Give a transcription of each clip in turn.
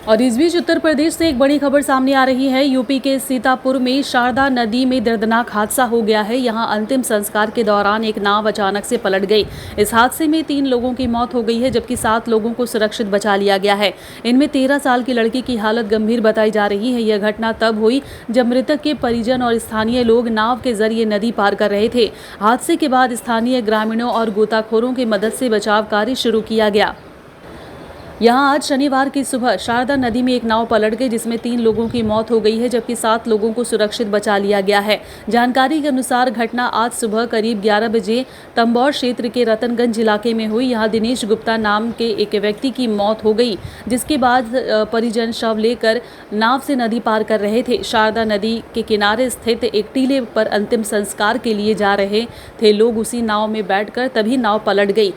और इस बीच उत्तर प्रदेश से एक बड़ी खबर सामने आ रही है। यूपी के सीतापुर में शारदा नदी में दर्दनाक हादसा हो गया है। यहां अंतिम संस्कार के दौरान एक नाव अचानक से पलट गई। इस हादसे में 3 लोगों की मौत हो गई है, जबकि 7 लोगों को सुरक्षित बचा लिया गया है। इनमें 13 साल की लड़की की हालत गंभीर बताई जा रही है। यह घटना तब हुई जब मृतक के परिजन और स्थानीय लोग नाव के जरिए नदी पार कर रहे थे। हादसे के बाद स्थानीय ग्रामीणों और गोताखोरों की मदद से बचाव कार्य शुरू किया गया। यहां आज शनिवार की सुबह शारदा नदी में एक नाव पलट गई, जिसमें 3 लोगों की मौत हो गई है, जबकि 7 लोगों को सुरक्षित बचा लिया गया है। जानकारी के अनुसार घटना आज सुबह करीब 11 बजे तंबौर क्षेत्र के रतनगंज इलाके में हुई। यहां दिनेश गुप्ता नाम के एक व्यक्ति की मौत हो गई, जिसके बाद परिजन शव लेकर नाव से नदी पार कर रहे थे। शारदा नदी के किनारे स्थित एक टीले पर अंतिम संस्कार के लिए जा रहे थे लोग। उसी नाव में बैठकर तभी नाव पलट गई।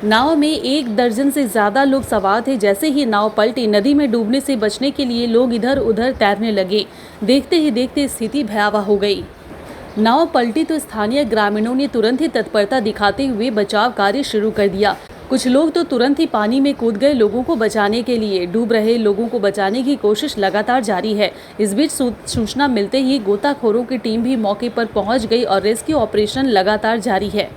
नाव में 1 दर्जन से ज्यादा लोग सवार थे। जैसे ही नाव पलटी, नदी में डूबने से बचने के लिए लोग इधर उधर तैरने लगे। देखते ही देखते स्थिति भयावह हो गई। नाव पलटी तो स्थानीय ग्रामीणों ने तुरंत ही तत्परता दिखाते हुए बचाव कार्य शुरू कर दिया। कुछ लोग तो तुरंत ही पानी में कूद गए। लोगों को बचाने के लिए डूब रहे लोगों को बचाने की कोशिश लगातार जारी है। इस बीच सूचना मिलते ही गोताखोरों की टीम भी मौके पर पहुंच गई और रेस्क्यू ऑपरेशन लगातार जारी है।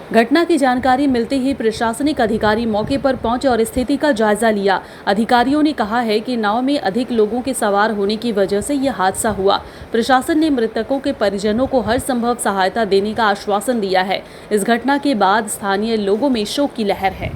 घटना की जानकारी मिलते ही प्रशासनिक अधिकारी मौके पर पहुंचे और स्थिति का जायजा लिया। अधिकारियों ने कहा है कि नाव में अधिक लोगों के सवार होने की वजह से यह हादसा हुआ। प्रशासन ने मृतकों के परिजनों को हर संभव सहायता देने का आश्वासन दिया है। इस घटना के बाद स्थानीय लोगों में शोक की लहर है।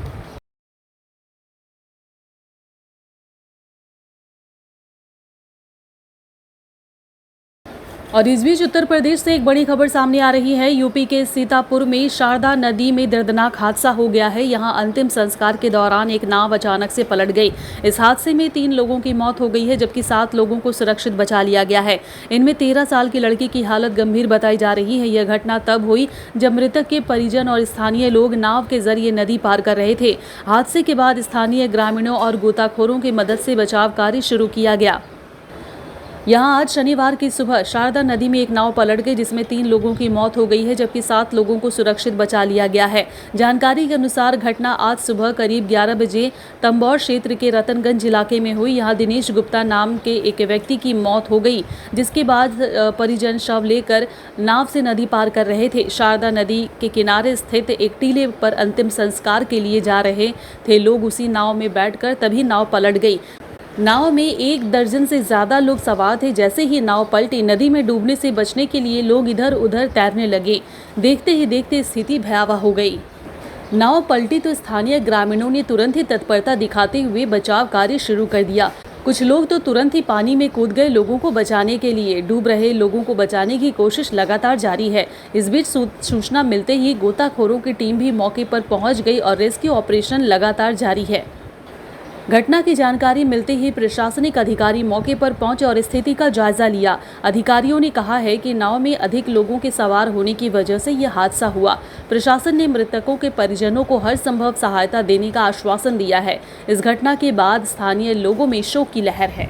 और इस बीच उत्तर प्रदेश से एक बड़ी खबर सामने आ रही है। यूपी के सीतापुर में शारदा नदी में दर्दनाक हादसा हो गया है। यहां अंतिम संस्कार के दौरान एक नाव अचानक से पलट गई। इस हादसे में 3 लोगों की मौत हो गई है, जबकि 7 लोगों को सुरक्षित बचा लिया गया है। इनमें 13 साल की लड़की की हालत गंभीर बताई जा रही है। यह घटना तब हुई जब मृतक के परिजन और स्थानीय लोग नाव के जरिए नदी पार कर रहे थे। हादसे के बाद स्थानीय ग्रामीणों और गोताखोरों की मदद से बचाव कार्य शुरू किया गया। यहां आज शनिवार की सुबह शारदा नदी में एक नाव पलट गई, जिसमें 3 लोगों की मौत हो गई है, जबकि 7 लोगों को सुरक्षित बचा लिया गया है। जानकारी के अनुसार घटना आज सुबह करीब 11 बजे तंबौर क्षेत्र के रतनगंज इलाके में हुई। यहां दिनेश गुप्ता नाम के एक व्यक्ति की मौत हो गई, जिसके बाद परिजन शव लेकर नाव से नदी पार कर रहे थे। शारदा नदी के किनारे स्थित एक टीले पर अंतिम संस्कार के लिए जा रहे थे लोग। उसी नाव में बैठकर तभी नाव पलट गई। नाव में 1 दर्जन से ज्यादा लोग सवार थे। जैसे ही नाव पलटी, नदी में डूबने से बचने के लिए लोग इधर उधर तैरने लगे। देखते ही देखते स्थिति भयावह हो गई। नाव पलटी तो स्थानीय ग्रामीणों ने तुरंत ही तत्परता दिखाते हुए बचाव कार्य शुरू कर दिया। कुछ लोग तो तुरंत ही पानी में कूद गए। लोगों को बचाने के लिए डूब रहे लोगों को बचाने की कोशिश लगातार जारी है। इस बीच सूचना मिलते ही गोताखोरों की टीम भी मौके पर पहुंच गई और रेस्क्यू ऑपरेशन लगातार जारी है। घटना की जानकारी मिलते ही प्रशासनिक अधिकारी मौके पर पहुंचे और स्थिति का जायजा लिया। अधिकारियों ने कहा है कि नाव में अधिक लोगों के सवार होने की वजह से यह हादसा हुआ। प्रशासन ने मृतकों के परिजनों को हर संभव सहायता देने का आश्वासन दिया है। इस घटना के बाद स्थानीय लोगों में शोक की लहर है।